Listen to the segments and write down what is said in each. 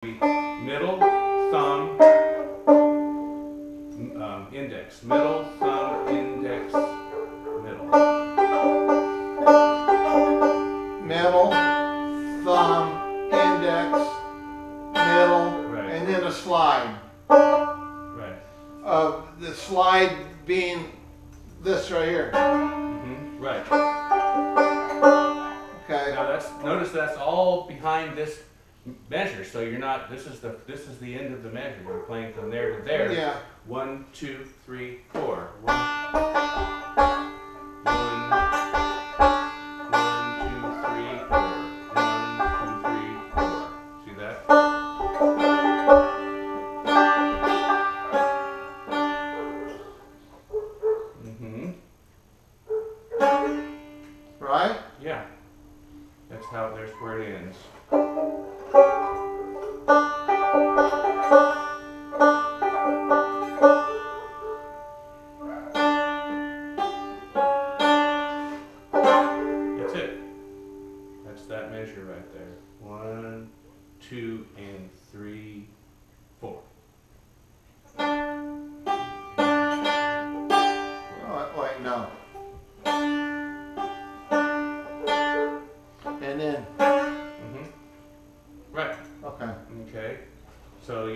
Middle, thumb, index. Middle, thumb, index, middle. Middle, thumb, index, middle, Right. and then a slide. Right. The slide being this right here. Right. Okay. Now notice that's all behind this measure. So you're not. This is the end of the measure. You're playing from there to there. Yeah. 1, 2, 3, 4. 1, 1, 2, 3, 4. 1, 2, 3, 4. See that? Right? Yeah. That's where it ends. That's it. That's that measure right there. 1, 2, and 3, 4. Oh, wait, no. And then. Right. Okay. Okay. So,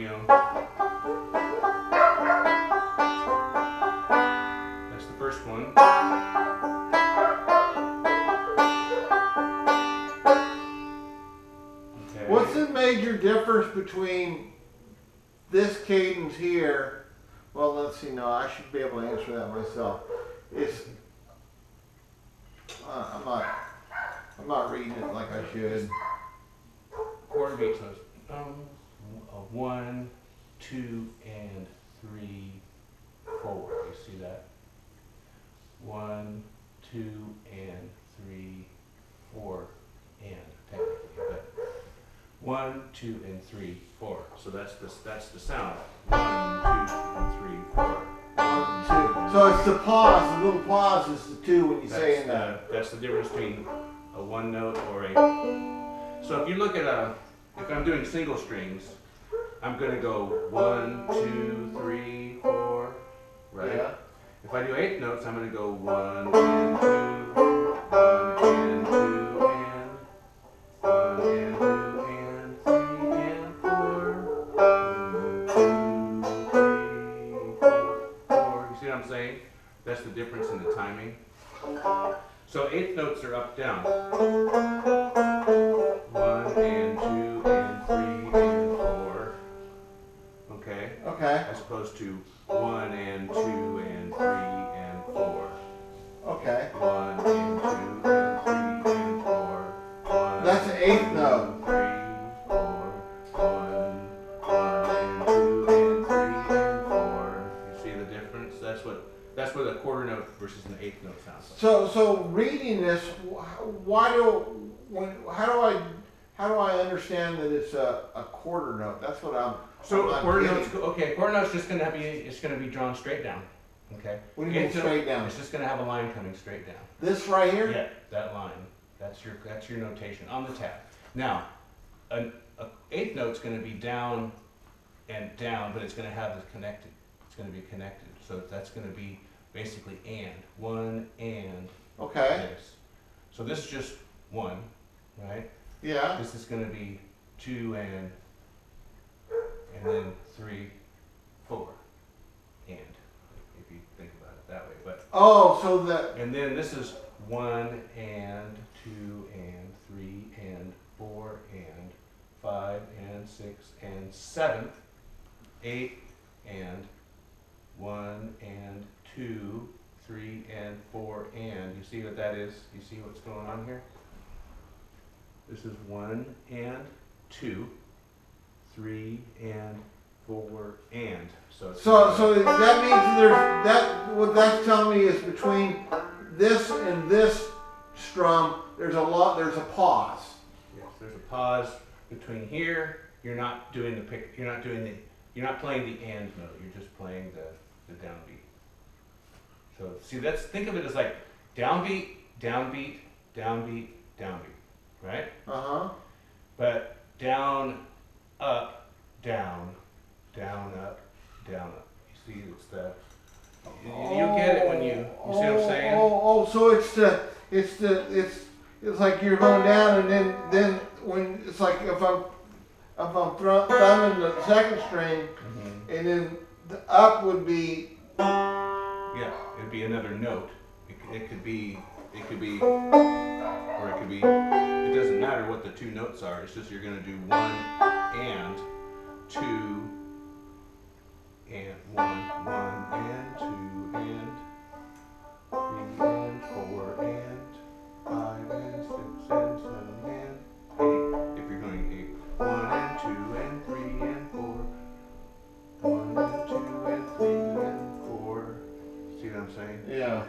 that's the first one. Okay. What's the major difference between this cadence here? Well, let's see. No, I should be able to answer that myself. It's I'm not reading it like I should. Quarter beat, so it's 1, 2, and 3, 4. You see that? 1, 2, and 3, 4, and technically, but 1, 2, and 3, 4. So that's the sound. 1, 2, and 3, 4. 1, 2. So it's the pause. The little pause is the two when you say in that. That's the difference between a one note or a. So if you look at if I'm doing single strings, I'm going to go 1, 2, 3, 4, right? Yeah. If I do eighth notes, I'm going to go 1 and 2, 1 and 2 and 1 and 2 and 3 and 4. 1, 2, 3, 4. You see what I'm saying? That's the difference in the timing. So eighth notes are up down. 1 and 2 and 3 and 4. Okay? Okay. As opposed to 1 and 2 and 3 and 4. Okay. 1 and 2 and 3 and 4. 1, That's an eighth note. 3, 4. 1 and 2 and 3 and 4. You see the difference? That's what a quarter note versus an eighth note sounds like. So reading this, how do I understand that it's a quarter note? That's what I'm. So I'm a quarter getting. note's okay. Quarter note's just gonna be drawn straight down. Okay. What do you mean Eighth note, straight down? It's just gonna have a line coming straight down. This right here? Yeah, that line. That's your notation on the tab. Now, an eighth note's gonna be down and down, but it's gonna have this connected. It's gonna be connected. So that's gonna be basically and 1 and Okay. this. So this is just 1, right? Yeah. This is going to be 2 and then 3, 4, and if you think about it that way. But Oh, so that. and then this is 1 and 2 and 3 and 4 and 5 and 6 and 7, 8 and 1 and 2, 3 and 4 and. You see what that is? You see what's going on here? This is 1 and 2, 3 and 4 and. So that means what that's telling me is between this and this strum, there's a pause. Yes, there's a pause between here. You're not doing the pick. You're not playing the and note. You're just playing the downbeat. So see, think of it as like downbeat, downbeat, downbeat, downbeat, right? Uh-huh. But down, up, down, down, up, down, up. You see, it's the, you'll get it when you see what I'm saying? So it's like you're going down, and then when it's like if I'm thumbing the second string, and then the up would be. Yeah, it'd be another note. It could be, or it could be, it doesn't matter what the two notes are, it's just you're gonna do one and two and one and two and three and four and five and six and seven and eight. If you're going eight, one and two and three and four, one and two and three and four. See what I'm saying? Yeah.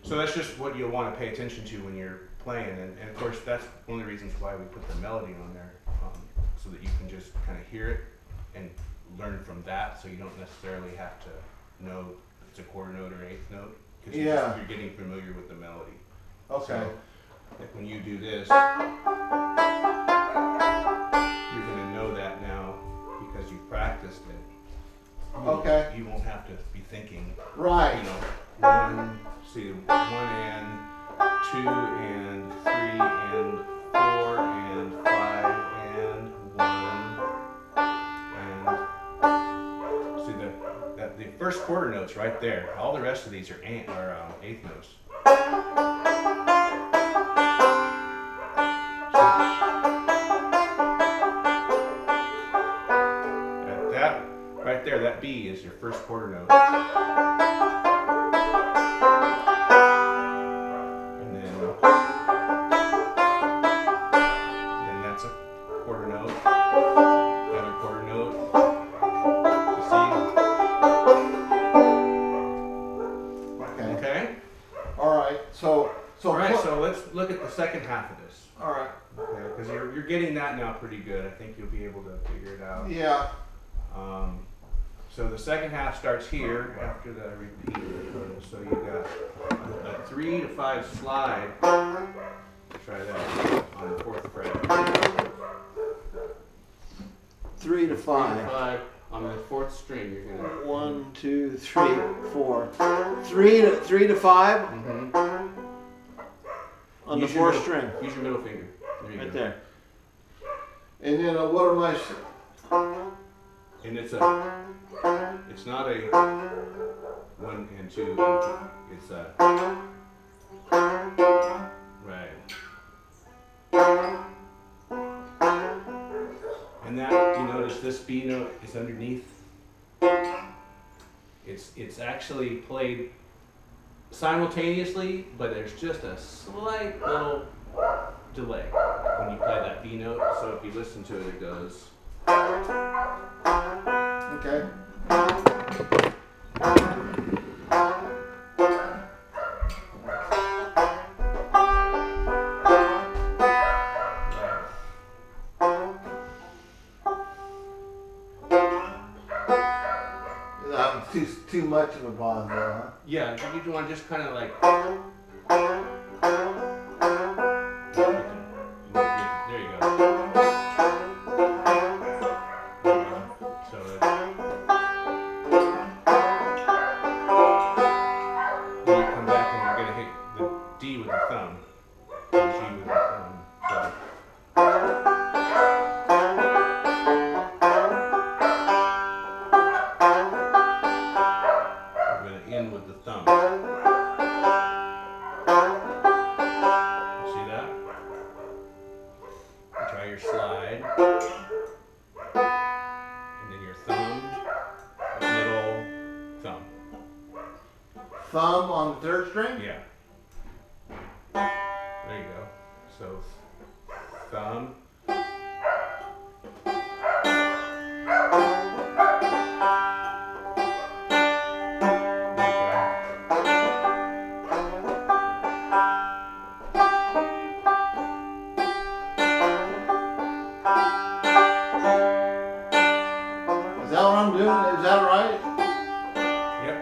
So that's just what you'll want to pay attention to when you're playing, and of course that's one of the reasons why we put the melody on there, so that you can just kind of hear it and learn from that, so you don't necessarily have to know if it's a quarter note or eighth note, because you're getting familiar with the melody. Okay. So, like when you do this, you're going to know that now because you've practiced it. Okay. You won't have to be thinking, Right. you know, one and two and three and four and five and one and see the first quarter notes right there. All the rest of these are eighth notes. That right there, that B is your first quarter note. So let's look at the second half of this. All right. Okay, because you're getting that now pretty good. I think you'll be able to figure it out. Yeah. So the second half starts here after the repeat. So you got a 3 to 5 slide. Try that on the fourth fret. 3 to 5. 3 to 5 on the fourth string. You're gonna 1, 2, 3, 4. 3 to 5. Mm-hmm. On the fourth string. Use your middle finger. There you right go. there. And then what am I? And it's not a 1 and 2 and 2. It's a right. And that, you notice this B note is underneath. It's actually played simultaneously, but there's just a slight little delay when you play that B note. So if you listen to it, it goes. Okay. Too much of a bonzo, huh? Yeah, you want to just kind of like. There you go. So when you come back and you're going to hit the D with the thumb, the G with the thumb. So. In with the thumb. See that? Try your slide. And then your thumb, middle, thumb. Thumb on the third string? Yeah. There you go. So thumb. Is that what I'm doing? Is that right? Yep.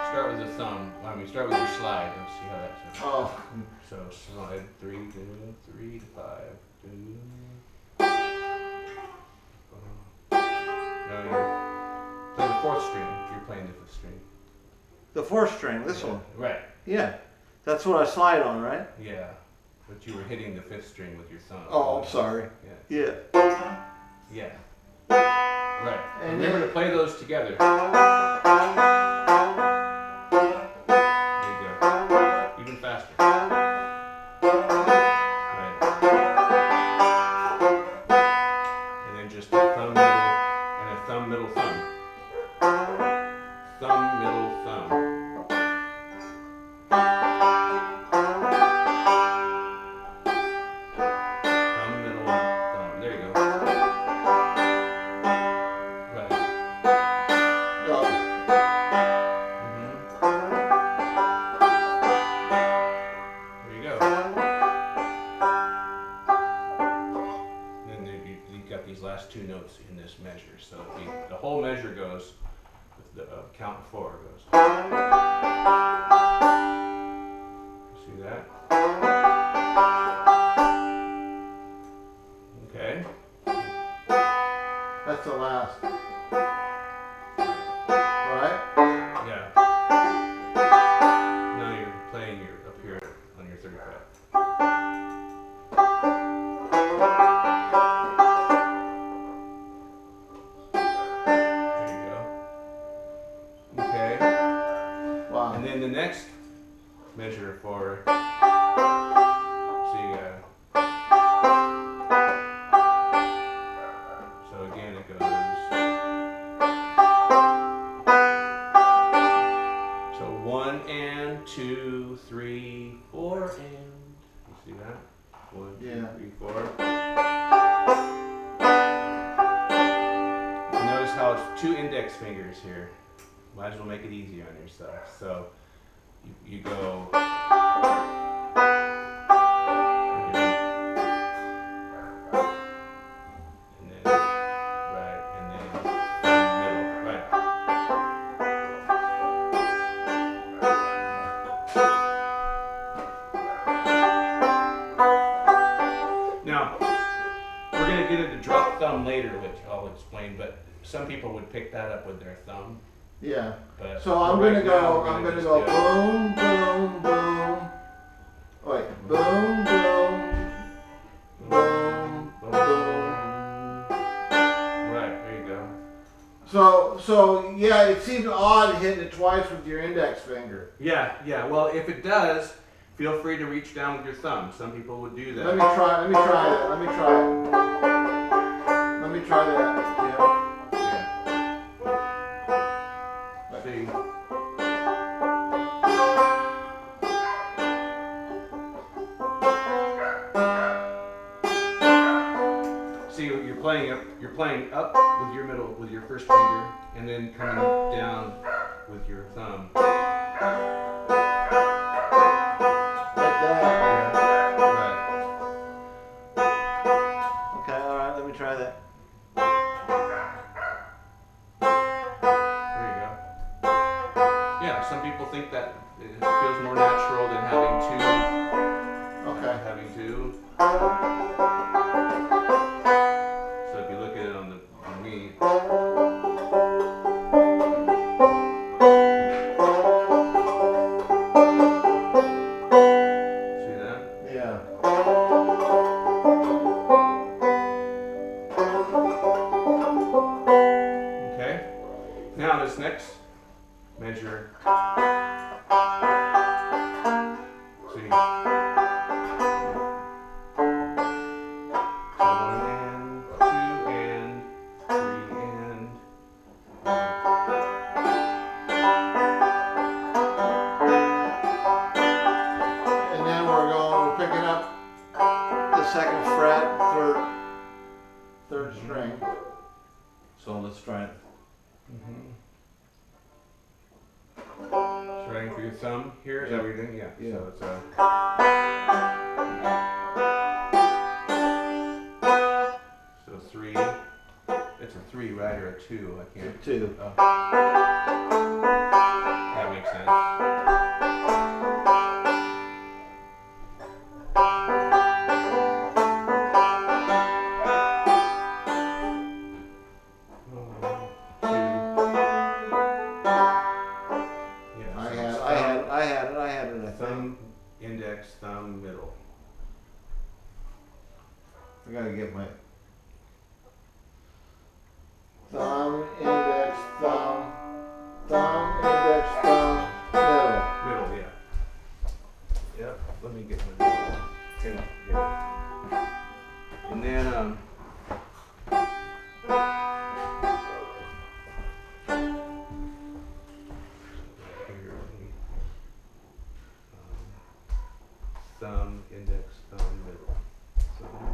Start with the thumb. I mean, start with your slide. Let's see how that sounds. Oh. So slide 3 to 3 to 5 to. No, you play the 4th string. You're playing the 5th string. The 4th string, this Yeah. one. Right. Yeah. That's what I slide on, right? Yeah. But you were hitting the 5th string with your thumb. Oh, I'm sorry. Yeah. Yeah. Yeah. Right. And Remember then- to play those together. There you go. Even faster. Right. And then just a thumb middle and a thumb middle thumb. Thumb middle thumb. Thumb middle thumb. There you go. Right. Oh. There you go. And then you've got these last 2 notes in this measure. So the whole measure goes, the count of 4 goes. See that? Okay. That's the last. Right? Yeah. Now you're playing up here on your 3rd fret. There you go. Okay. Wow. And then the next measure for, so again it goes, so 1 and 2, 3, 4 and, you see that? 1, 2, Yeah. 3, 4. And notice how it's 2 index fingers here. Might as well make it easy on yourself. So you go. And then, right, and then middle, right. Now, we're going to get into drop thumb later, which I'll explain, but some people would pick that up with their thumb. Yeah. But So I'm right gonna now, go. we're I'm gonna just go boom, boom, boom. Wait, boom, boom, boom, boom. Right, there you go. So yeah, it seems odd hitting it twice with your index finger. Yeah, yeah. Well, if it does, feel free to reach down with your thumb. Some people would do that. Let me try that. Let me try it. Let me try that. Yeah. See. See, you're playing up with your middle, with your 1st finger, and then coming down with your thumb. Like that. Right. Okay. All right. Let me try that. There you go. Yeah, some people think that it feels more natural than having 2. Okay. Having 2. So if you look at it on me. See that? Yeah. Okay. Now this next measure. See. So 1 and 2 and 3 and. And then we're picking up the 2nd fret, third string. So let's try it. Starting for your thumb here, is that what you're doing? Yeah. Yeah. So it's a. So 3. It's a 3, right, or a 2? I can't. 2. Oh. That makes sense. I gotta get my thumb, index, thumb, index, thumb, middle. Middle, yeah. Yep, let me get my pen here. And then, here, let me, thumb, index, thumb, middle.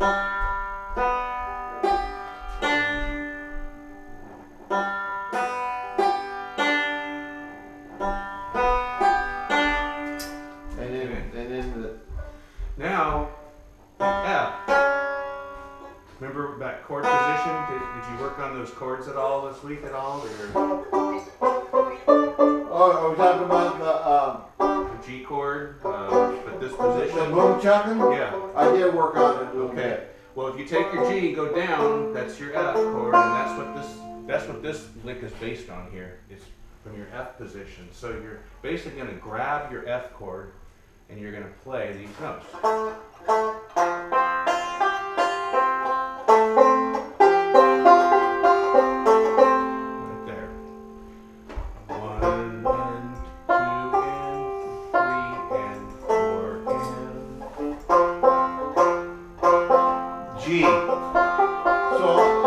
And then the, Now, F. Remember that chord position? Did you work on those chords at all this week at all? Or oh, are we talking about the G chord, but this the position? boom chucking? Yeah. I did work on it a little Okay. bit. Well, if you take your G, go down, that's your F chord, and that's what this lick is based on here. It's from your F position. So you're basically going to grab your F chord, and you're going to play these notes. Right there. 1 and 2 and 3 and 4 and G. So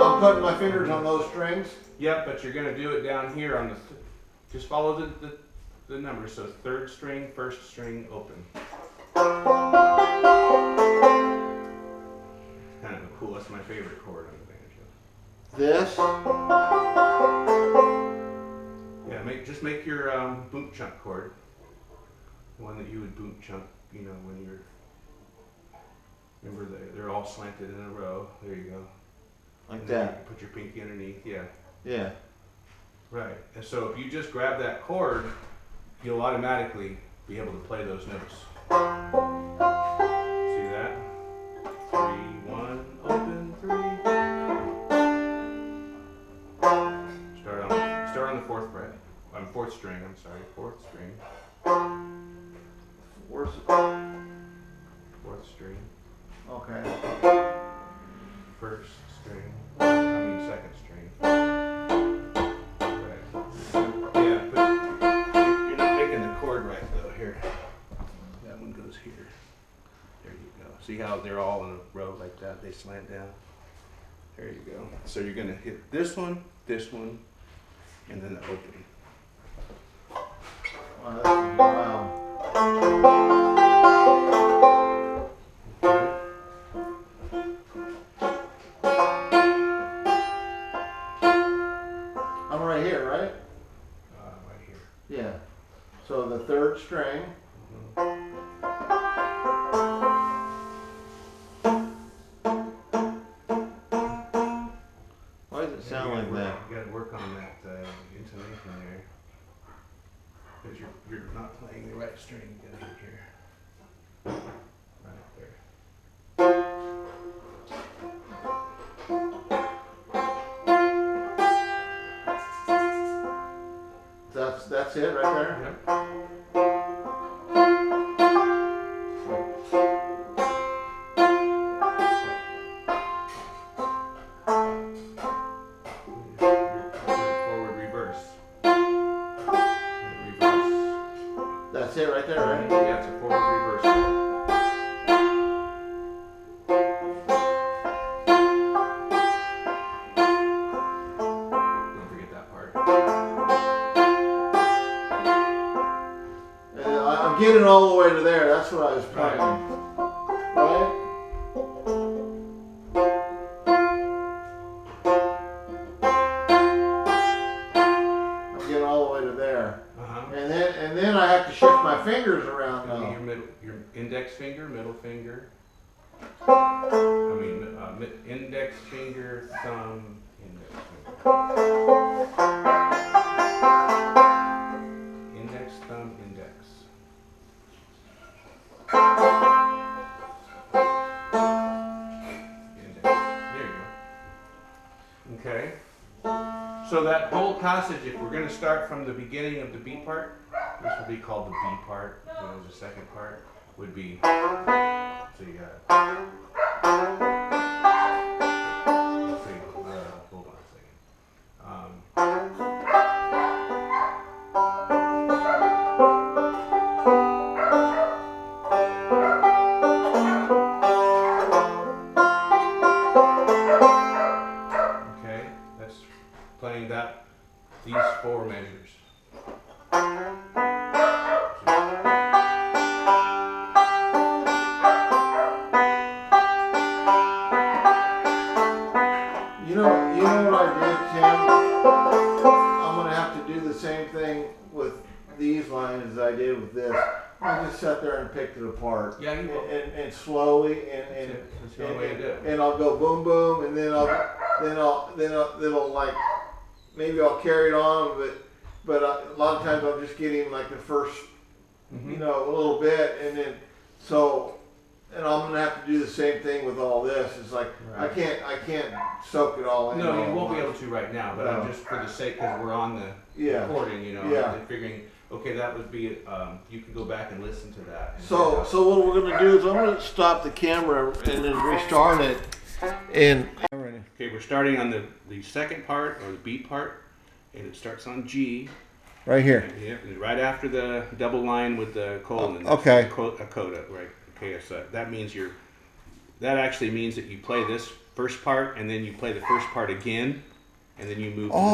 I'm putting my fingers on those strings. Yep, but you're going to do it down here on the, just follow the numbers. So 3rd string, 1st string, open. Kind of cool, that's my favorite chord on the banjo. This. Yeah, just make your boom chunk chord. The one that you would boom chunk, you know, when you're, remember they're all slanted in a row. There you go. Like And then that. you put your pinky underneath, yeah. Yeah. Right, and so if you just grab that chord, you'll automatically be able to play those notes. See that? 3, 1, open, 3. Start on the 4th fret. 4th string, I'm sorry, 4th string. Where's 4th string. okay. 1st string. 2nd string. Right. Yeah, but you're not making the chord right though. Here, that one goes here. There you go. See how they're all in a row like that? They slant down. There you go. So you're gonna hit this one, and then the opening. Wow. I'm right here, right? Right here. Yeah. So the 3rd string. Why does it sound like that? You gotta work on that intonation there. Because you're not playing the right string. You gotta hit here. Right there. That's it right there? Yep. Forward, reverse. Reverse. That's it right there, right? Yeah, it's a forward reverse. Don't forget that part. I'm getting all the way to there. That's what I was playing. Right? I'm getting all the way to there. And then I have to shift my fingers around now. Your index finger, middle finger. Index finger, thumb, index finger. Index, thumb, index. Index. There you go. Okay. So that whole passage, if we're going to start from the beginning of the B part, this would be called the B part. The second part would be, so you got did with this. I just sat there and picked it apart. Yeah, you will. And slowly That's the only way to do it. and I'll go boom boom, and then it'll like maybe I'll carry it on, but a lot of times I'll just get him like the first, Mm-hmm. you know, a little bit, and then so. And I'm gonna have to do the same thing with all this. It's like Right. I can't soak it all in. No, all you won't at be able once. to right now, but No. I'm just for the sake, because we're on the Yeah. recording, you know, Yeah. I'm figuring, okay, that would be, you could go back and listen to that. and So figure out- so what we're gonna do is I'm gonna stop the camera and then restart it. And Okay, we're starting on the second part, or the beat part, and it starts on G. right here. Yeah, and right after the double line with the colon. Okay. A coda, right? Okay, so that means that actually means that you play this first part, and then you play the first part again, and then you move to the second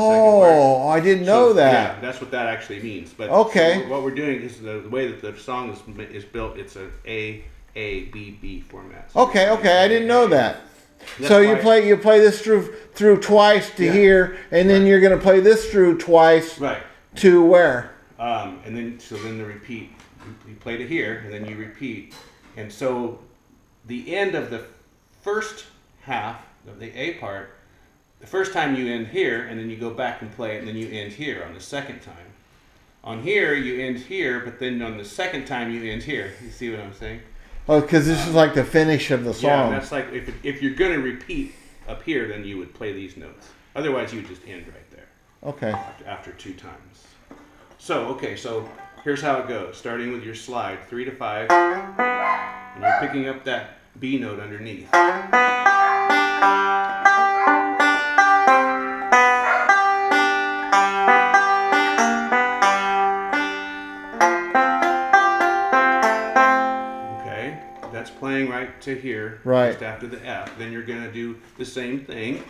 part. Oh, I didn't know So, that. Yeah, that's what that actually means. But Okay. what we're doing is the way that the song is built. It's a B format. So Okay, okay, I didn't know that. That's So why- you play this through twice to Yeah. here, and then Right. you're gonna play this through twice right, to where? and then the repeat. You play to here, and then you repeat, and so the end of the first half of the A part. The first time you end here, and then you go back and play it, and then you end here on the second time. On here, you end here, but then on the second time, you end here. You see what I'm saying? Oh, because this is like the finish of the Yeah, song. that's like, if you're going to repeat up here, then you would play these notes. Otherwise, you would just end right there Okay. after 2 times. So, okay, so here's how it goes. Starting with your slide, 3 to 5, and you're picking up that B note underneath. Okay, that's playing right to here, Right. just after the F. Then you're going to do the same thing.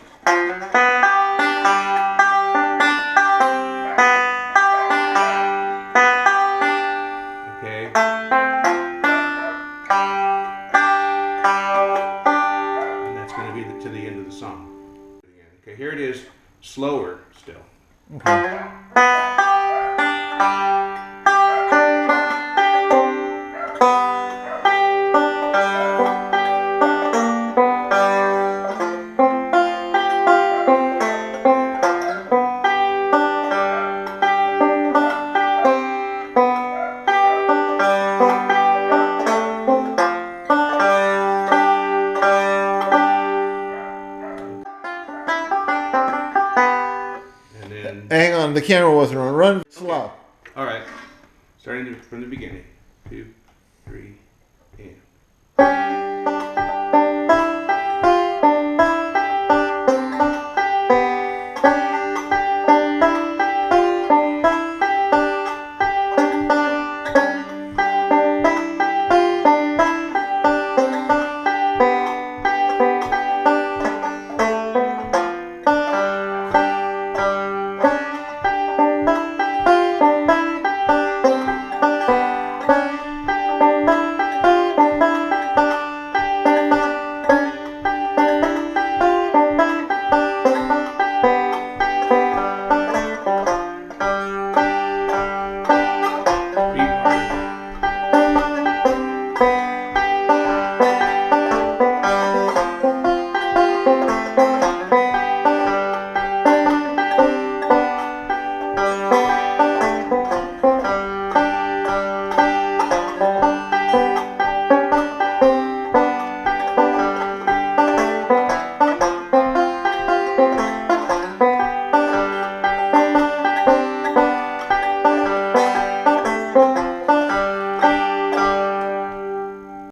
Okay. And that's going to be to the end of the song. Okay, here it is, slower still. Okay. And then, Hang on, the camera wasn't on. Run slow. all right, starting from the beginning. 2,